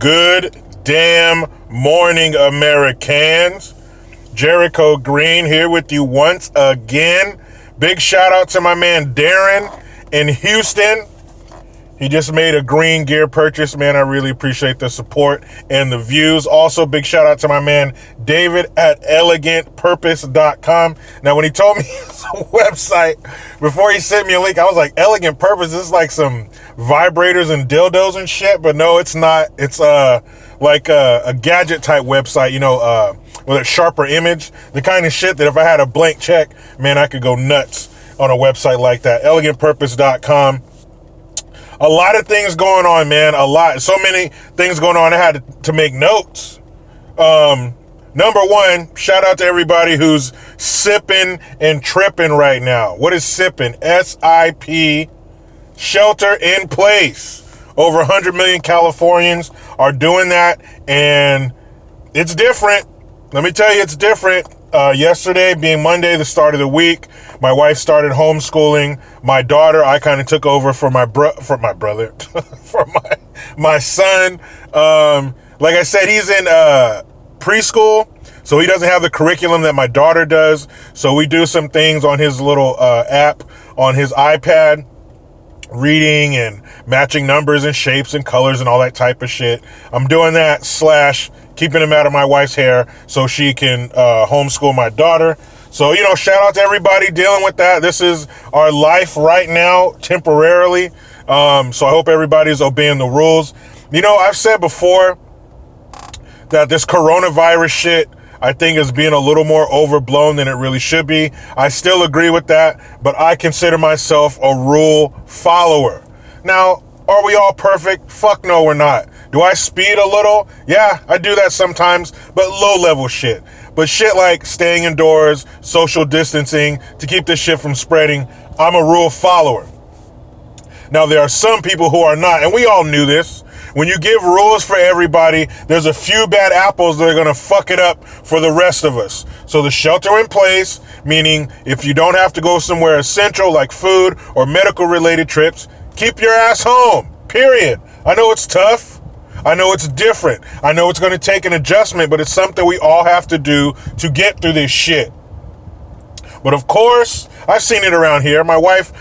Good damn morning, Americans. Jericho Green here with you once again. Big shout out to my man Darren in Houston. He just made a green gear purchase. Man, I really appreciate the support and the views. Also, big shout out to my man David at elegantpurpose.com. Now, when he told me his website, before he sent me a link, I was like, Elegant Purpose? This is like some vibrators and dildos and shit. But no, it's not. It's like a gadget type website, you know, with a sharper image. The kind of shit that if I had a blank check, man, I could go nuts on a website like that. Elegantpurpose.com. A lot of things going on, man. A lot. So many things going on. I had to make notes. Number one, shout out to everybody who's sipping and tripping right now. What is sipping? S-I-P, shelter in place. Over 100 million Californians are doing that, and it's different. Let me tell you, it's different. Yesterday being Monday, the start of the week, my wife started homeschooling my daughter. I kind of took over for my brother, for my son. Like I said, he's in preschool, so he doesn't have the curriculum that my daughter does. So we do some things on his little app on his iPad, reading and matching numbers and shapes and colors and all that type of shit. I'm doing that / keeping him out of my wife's hair so she can homeschool my daughter. So, you know, shout out to everybody dealing with that. This is our life right now, temporarily. So I hope everybody's obeying the rules. You know, I've said before that this coronavirus shit, I think, is being a little more overblown than it really should be. I still agree with that, but I consider myself a rule follower. Now, are we all perfect? Fuck no, we're not. Do I speed a little? Yeah, I do that sometimes, but low-level shit. But shit like staying indoors, social distancing, to keep this shit from spreading, I'm a rule follower. Now, there are some people who are not, and we all knew this. When you give rules for everybody, there's a few bad apples that are going to fuck it up for the rest of us. So the shelter in place, meaning if you don't have to go somewhere essential like food or medical-related trips, keep your ass home, period. I know it's tough. I know it's different. I know it's going to take an adjustment, but it's something we all have to do to get through this shit. But of course, I've seen it around here. My wife,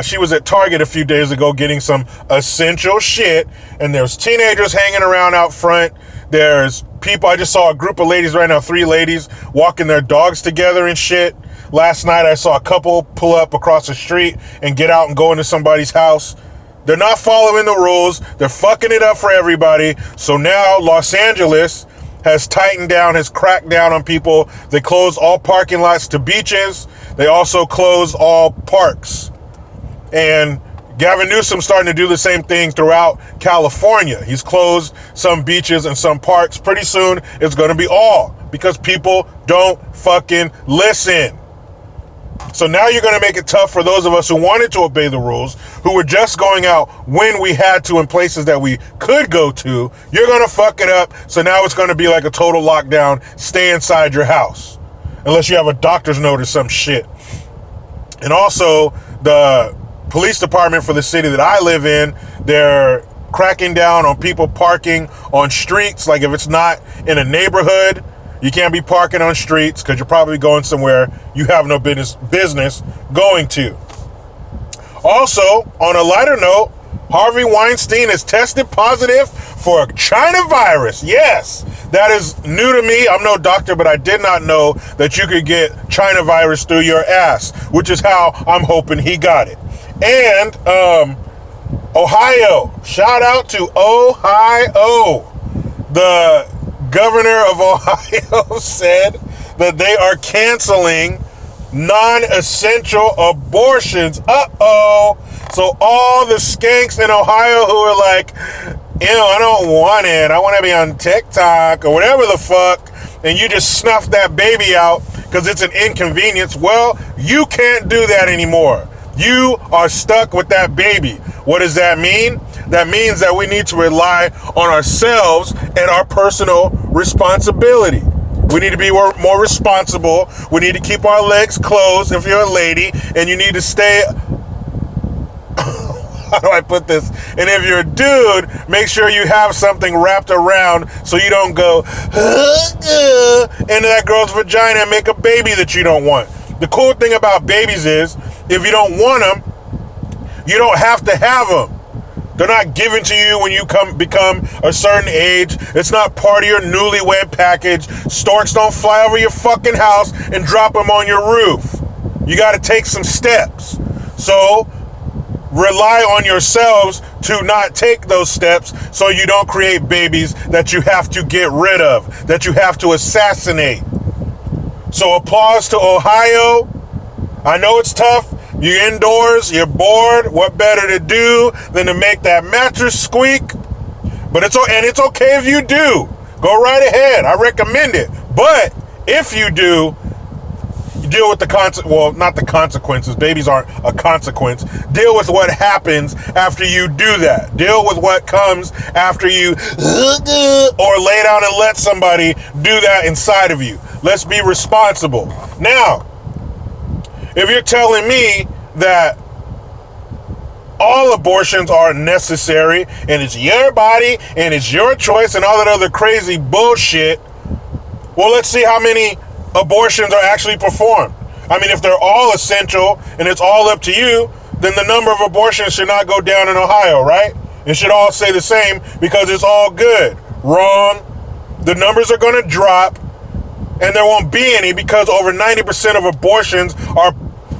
she was at Target a few days ago getting some essential shit, and there's teenagers hanging around out front. There's people. I just saw a group of ladies right now, 3 ladies walking their dogs together and shit. Last night, I saw a couple pull up across the street and get out and go into somebody's house. They're not following the rules. They're fucking it up for everybody. So now Los Angeles has tightened down, has cracked down on people. They closed all parking lots to beaches. They also closed all parks. And Gavin Newsom's starting to do the same thing throughout California. He's closed some beaches and some parks. Pretty soon, it's going to be all because people don't fucking listen. So now you're going to make it tough for those of us who wanted to obey the rules, who were just going out when we had to in places that we could go to. You're going to fuck it up. So now it's going to be like a total lockdown. Stay inside your house. Unless you have a doctor's note or some shit. And also, the police department for the city that I live in, they're cracking down on people parking on streets. Like if it's not in a neighborhood, you can't be parking on streets because you're probably going somewhere you have no business going to. Also, on a lighter note, Harvey Weinstein is tested positive for China virus. Yes, that is new to me. I'm no doctor, but I did not know that you could get China virus through your ass, which is how I'm hoping he got it. And Ohio, shout out to Ohio. The governor of Ohio said that they are canceling non-essential abortions. Uh-oh. So all the skanks in Ohio who are like, ew, I don't want it. I want to be on TikTok or whatever the fuck. And you just snuff that baby out because it's an inconvenience. Well, you can't do that anymore. You are stuck with that baby. What does that mean? That means that we need to rely on ourselves and our personal responsibility. We need to be more responsible. We need to keep our legs closed if you're a lady, and you need to stay how do I put this? And if you're a dude, make sure you have something wrapped around so you don't go into that girl's vagina and make a baby that you don't want. The cool thing about babies is, if you don't want them, you don't have to have them. They're not given to you when you become a certain age. It's not part of your newlywed package. Storks don't fly over your fucking house and drop them on your roof. You got to take some steps. So rely on yourselves to not take those steps so you don't create babies that you have to get rid of, that you have to assassinate. So applause to Ohio. I know it's tough. You're indoors, you're bored. What better to do than to make that mattress squeak? But it's okay if you do. Go right ahead. I recommend it. But if you do, you deal with not the consequences. Babies aren't a consequence. Deal with what happens after you do that. Deal with what comes after you or lay down and let somebody do that inside of you. Let's be responsible. Now, if you're telling me that all abortions are necessary and it's your body and it's your choice and all that other crazy bullshit, well, let's see how many abortions are actually performed. I mean, if they're all essential and it's all up to you, then the number of abortions should not go down in Ohio, right? It should all stay the same because it's all good. Wrong. The numbers are going to drop and there won't be any because over 90% of abortions are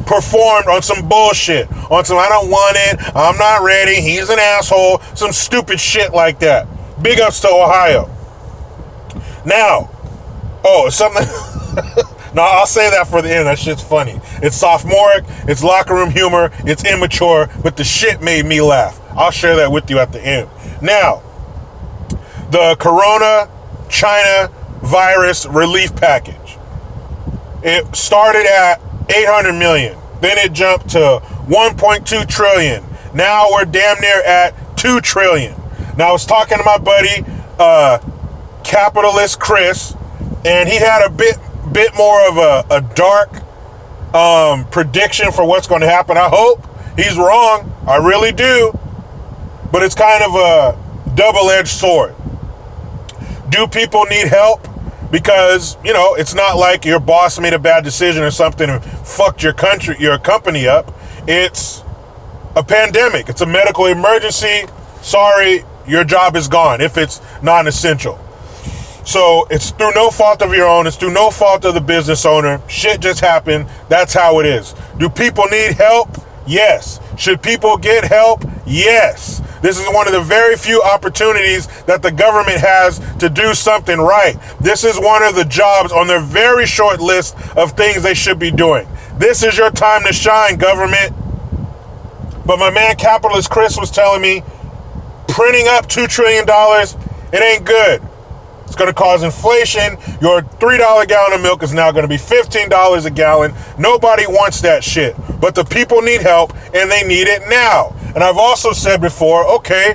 performed on some bullshit. On some, I don't want it, I'm not ready, he's an asshole, some stupid shit like that. Big ups to Ohio. Now, something... No, I'll say that for the end. That shit's funny. It's sophomoric, it's locker room humor, it's immature, but the shit made me laugh. I'll share that with you at the end. Now, the Corona China virus relief package. It started at 800 million. Then it jumped to 1.2 trillion. Now we're damn near at 2 trillion. Now I was talking to my buddy, capitalist Chris, and he had a bit more of a dark prediction for what's going to happen. I hope he's wrong. I really do. But it's kind of a double-edged sword. Do people need help? Because, it's not like your boss made a bad decision or something and fucked your company up. It's a pandemic. It's a medical emergency. Sorry, your job is gone if it's non-essential. So it's through no fault of your own. It's through no fault of the business owner. Shit just happened. That's how it is. Do people need help? Yes. Should people get help? Yes. This is one of the very few opportunities that the government has to do something right. This is one of the jobs on their very short list of things they should be doing. This is your time to shine, government. But my man Capitalist Chris was telling me, printing up $2 trillion, it ain't good. It's going to cause inflation. Your $3 gallon of milk is now going to be $15 a gallon. Nobody wants that shit. But the people need help, and they need it now. And I've also said before, okay,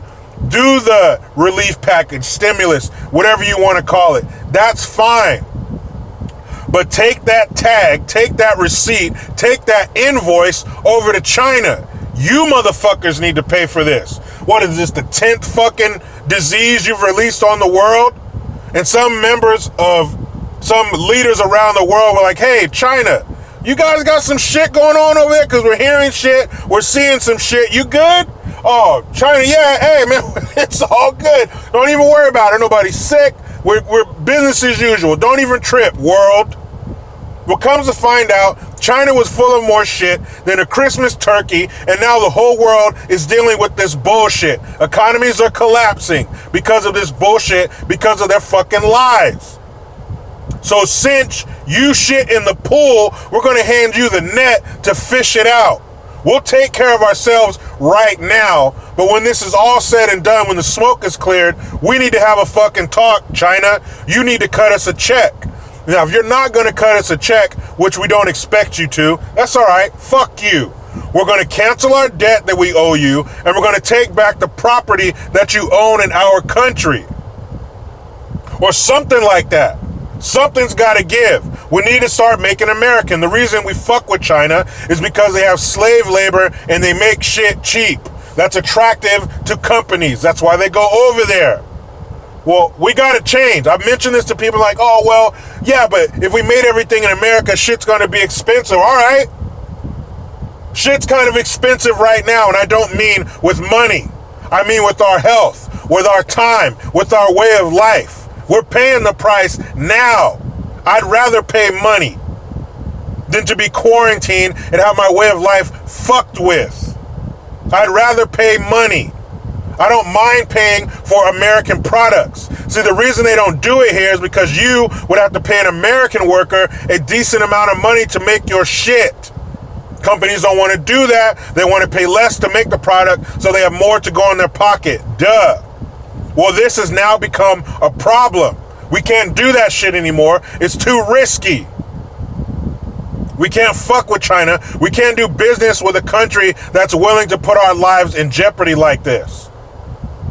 do the relief package, stimulus, whatever you want to call it. That's fine. But take that tag, take that receipt, take that invoice over to China. You motherfuckers need to pay for this. What is this, the 10th fucking disease you've released on the world? And some members of some leaders around the world were like, hey, China, you guys got some shit going on over there? Because we're hearing shit, we're seeing some shit. You good? Oh, China, yeah, hey, man, it's all good. Don't even worry about it. Nobody's sick. We're business as usual. Don't even trip, world. What comes to find out, China was full of more shit than a Christmas turkey, and now the whole world is dealing with this bullshit. Economies are collapsing because of this bullshit, because of their fucking lies. So since you shit in the pool, we're going to hand you the net to fish it out. We'll take care of ourselves right now, but when this is all said and done, when the smoke is cleared, we need to have a fucking talk, China. You need to cut us a check. Now, if you're not going to cut us a check, which we don't expect you to, that's all right. Fuck you. We're going to cancel our debt that we owe you, and we're going to take back the property that you own in our country. Or something like that. Something's got to give. We need to start making American. The reason we fuck with China is because they have slave labor and they make shit cheap. that's attractive to companies. That's why they go over there. Well, we got to change. I've mentioned this to people like, oh, well, yeah, but if we made everything in America, shit's going to be expensive. All right. Shit's kind of expensive right now, and I don't mean with money. I mean with our health, with our time, with our way of life. We're paying the price now. I'd rather pay money than to be quarantined and have my way of life fucked with. I'd rather pay money. I don't mind paying for American products. See, the reason they don't do it here is because you would have to pay an American worker a decent amount of money to make your shit. Companies don't want to do that. They want to pay less to make the product so they have more to go in their pocket. Duh. Well, this has now become a problem. We can't do that shit anymore. It's too risky. We can't fuck with China. We can't do business with a country that's willing to put our lives in jeopardy like this.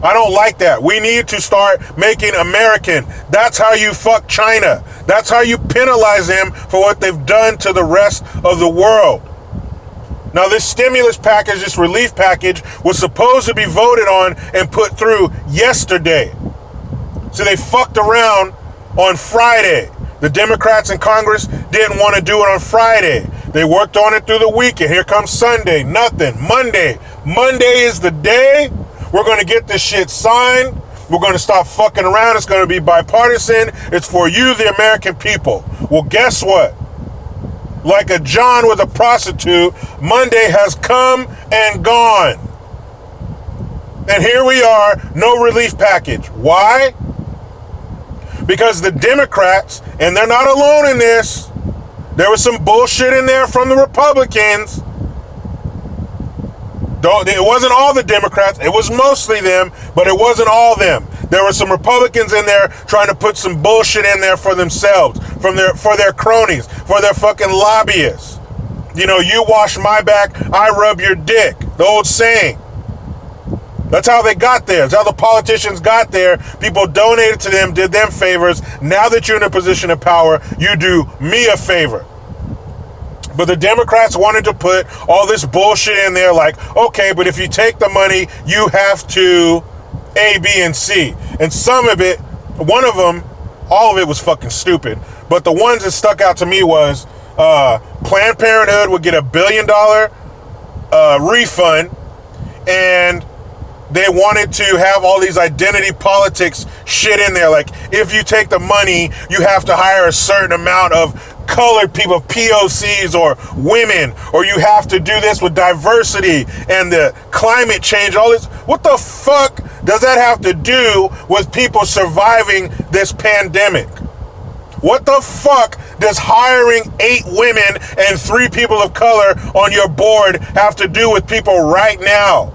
I don't like that. We need to start making American. That's how you fuck China. That's how you penalize them for what they've done to the rest of the world. Now, this stimulus package, this relief package, was supposed to be voted on and put through yesterday. So they fucked around on Friday. The Democrats in Congress didn't want to do it on Friday. They worked on it through the weekend. Here comes Sunday. Nothing. Monday. Monday is the day. We're going to get this shit signed. We're going to stop fucking around. It's going to be bipartisan. It's for you, the American people. Well, guess what? Like a John with a prostitute, Monday has come and gone. And here we are, no relief package. Why? Because the Democrats, and they're not alone in this, there was some bullshit in there from the Republicans. It wasn't all the Democrats, it was mostly them, but it wasn't all them. There were some Republicans in there trying to put some bullshit in there for themselves, for their cronies, for their fucking lobbyists. You know, you wash my back, I rub your dick. The old saying. That's how they got there. That's how the politicians got there. People donated to them, did them favors. Now that you're in a position of power, you do me a favor. But the Democrats wanted to put all this bullshit in there like, okay, but if you take the money, you have to A, B, and C. And some of it, one of them, all of it was fucking stupid. But the ones that stuck out to me was Planned Parenthood would get $1 billion refund, and they wanted to have all these identity politics shit in there. Like, if you take the money, you have to hire a certain amount of colored people, POCs or women, or you have to do this with diversity and the climate change, all this. What the fuck does that have to do with people surviving this pandemic? What the fuck does hiring 8 women and 3 people of color on your board have to do with people right now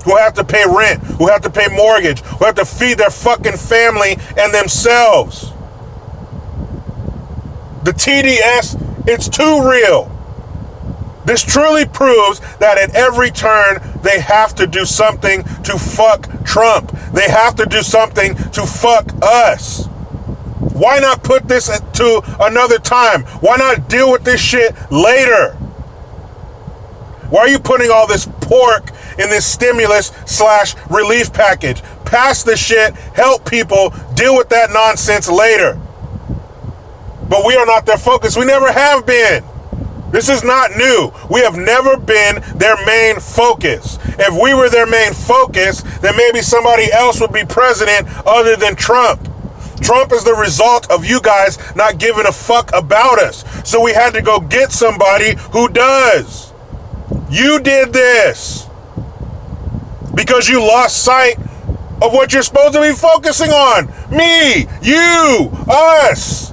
who have to pay rent, who have to pay mortgage, who have to feed their fucking family and themselves? The TDS, it's too real. This truly proves that at every turn, they have to do something to fuck Trump. They have to do something to fuck us. Why not put this to another time? Why not deal with this shit later? Why are you putting all this pork in this stimulus/relief package? Pass the shit, help people, deal with that nonsense later. But we are not their focus. We never have been. This is not new. We have never been their main focus. If we were their main focus, then maybe somebody else would be president other than Trump. Trump is the result of you guys not giving a fuck about us. So we had to go get somebody who does. You did this because you lost sight of what you're supposed to be focusing on. Me, you, us.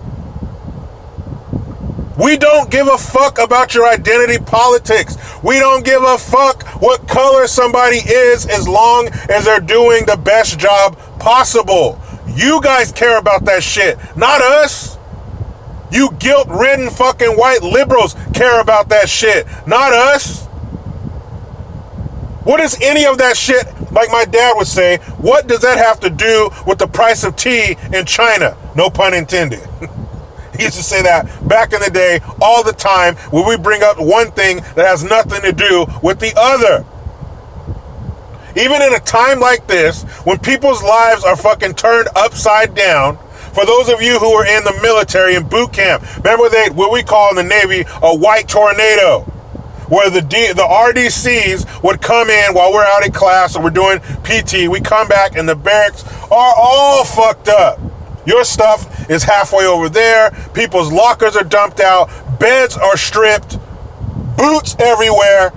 We don't give a fuck about your identity politics. We don't give a fuck what color somebody is as long as they're doing the best job possible. You guys care about that shit, not us. You guilt-ridden fucking white liberals care about that shit, not us. What is any of that shit, like my dad would say, what does that have to do with the price of tea in China? No pun intended. He used to say that back in the day all the time when we bring up one thing that has nothing to do with the other. Even in a time like this, when people's lives are fucking turned upside down, for those of you who were in the military in boot camp, remember what we call in the Navy a white tornado, where the RDCs would come in while we're out in class or we're doing PT. We come back and the barracks are all fucked up. Your stuff is halfway over there. People's lockers are dumped out. Beds are stripped. Boots everywhere.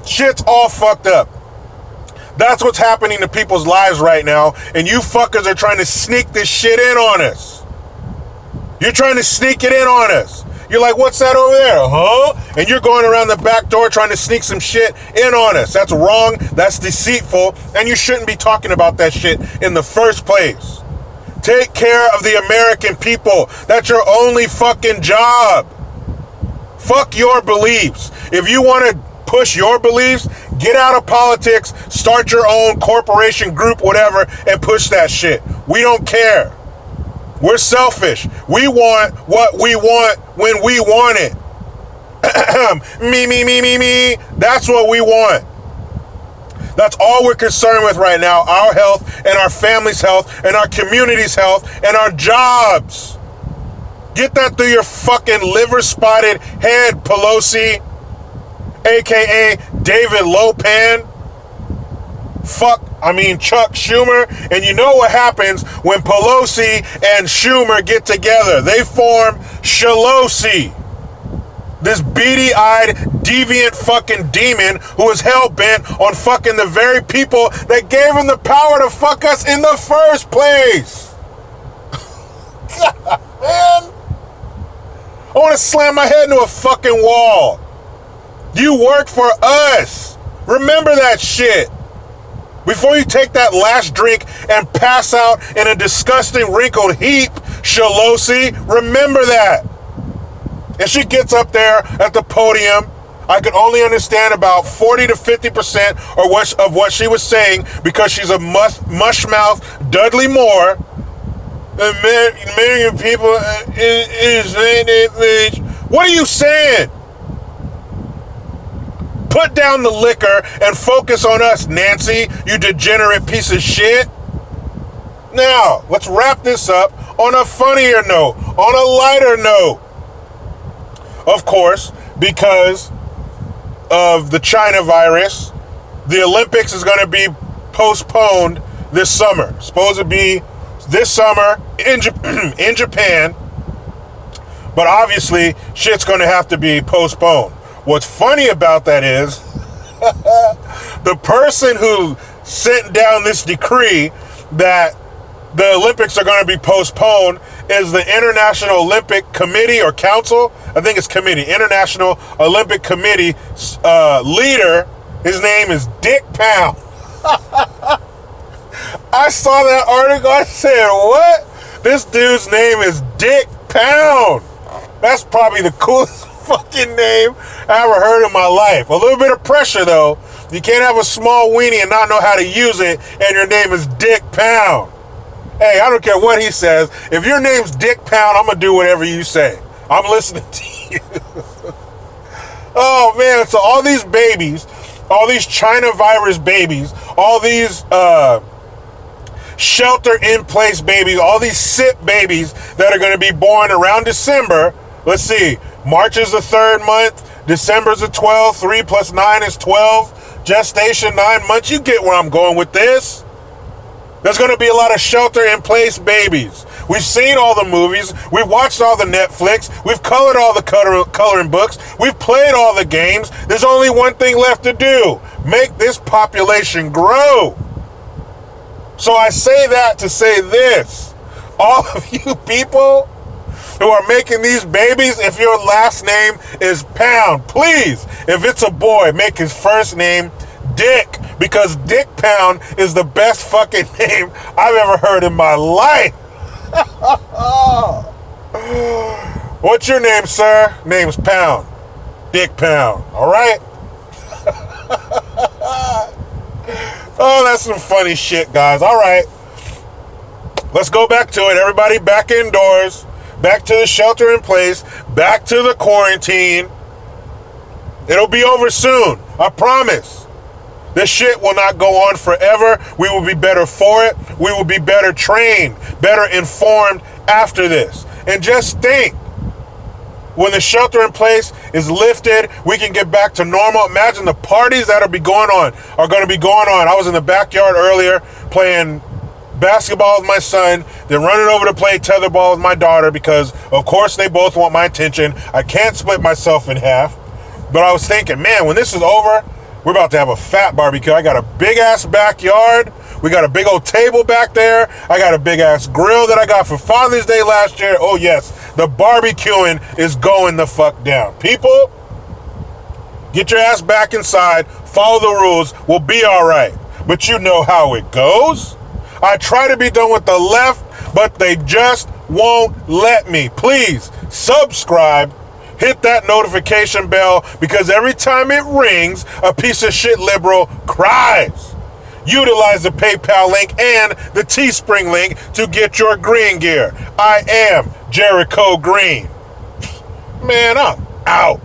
Shit's all fucked up. That's what's happening to people's lives right now, and you fuckers are trying to sneak this shit in on us. You're trying to sneak it in on us. You're like, what's that over there? Huh? And you're going around the back door trying to sneak some shit in on us. That's wrong. That's deceitful. And you shouldn't be talking about that shit in the first place. Take care of the American people. That's your only fucking job. Fuck your beliefs. If you want to push your beliefs, get out of politics, start your own corporation, group, whatever, and push that shit. We don't care. We're selfish. We want what we want when we want it. Me. That's what we want. That's all we're concerned with right now. Our health and our family's health and our community's health and our jobs. Get that through your fucking liver-spotted head, Pelosi, aka David Lopan. Chuck Schumer. And you know what happens when Pelosi and Schumer get together? They form Shalosi. This beady-eyed, deviant fucking demon who is hell-bent on fucking the very people that gave him the power to fuck us in the first place. God, man. I want to slam my head into a fucking wall. You work for us. Remember that shit. Before you take that last drink and pass out in a disgusting wrinkled heap, Shalosi, remember that. And she gets up there at the podium. I could only understand about 40 to 50% of what she was saying because she's a mush-mouth Dudley Moore. American people is what are you saying? Put down the liquor and focus on us, Nancy, you degenerate piece of shit. Now, let's wrap this up on a funnier note, on a lighter note. Of course, because of the China virus, the Olympics is going to be postponed this summer. Supposed to be this summer in Japan, but obviously shit's going to have to be postponed. What's funny about that is the person who sent down this decree that the Olympics are going to be postponed is the International Olympic Committee or Council. I think it's committee. International Olympic Committee leader. His name is Dick Pound. I saw that article. I said, what? This dude's name is Dick Pound. That's probably the coolest fucking name I ever heard in my life. A little bit of pressure, though. You can't have a small weenie and not know how to use it, and your name is Dick Pound. Hey, I don't care what he says. If your name's Dick Pound, I'm going to do whatever you say. I'm listening to you. Oh, man. So all these babies, all these China virus babies, all these shelter-in-place babies, all these SIP babies that are going to be born around December. Let's see. March is the 3rd month. December is the 12th. 3 plus 9 is 12. Gestation, 9 months. You get where I'm going with this. There's going to be a lot of shelter-in-place babies. We've seen all the movies. We've watched all the Netflix. We've colored all the coloring books. We've played all the games. There's only one thing left to do. Make this population grow. So I say that to say this. All of you people who are making these babies, if your last name is Pound, please, if it's a boy, make his first name Dick, because Dick Pound is the best fucking name I've ever heard in my life. What's your name, sir? Name's Pound. Dick Pound. All right? Oh, that's some funny shit, guys. All right. Let's go back to it. Everybody back indoors. Back to the shelter in place. Back to the quarantine. It'll be over soon. I promise. This shit will not go on forever. We will be better for it. We will be better trained, better informed after this. And just think, when the shelter in place is lifted, we can get back to normal. Imagine the parties that are going to be going on. I was in the backyard earlier playing basketball with my son, then running over to play tetherball with my daughter because, of course, they both want my attention. I can't split myself in half. But I was thinking, man, when this is over, we're about to have a fat barbecue. I got a big-ass backyard. We got a big old table back there. I got a big-ass grill that I got for Father's Day last year. Oh, yes, the barbecuing is going the fuck down. People, get your ass back inside. Follow the rules. We'll be all right. But you know how it goes. I try to be done with the left, but they just won't let me. Please, subscribe. Hit that notification bell because every time it rings, a piece of shit liberal cries. Utilize the PayPal link and the Teespring link to get your green gear. I am Jericho Green. Man, I'm out.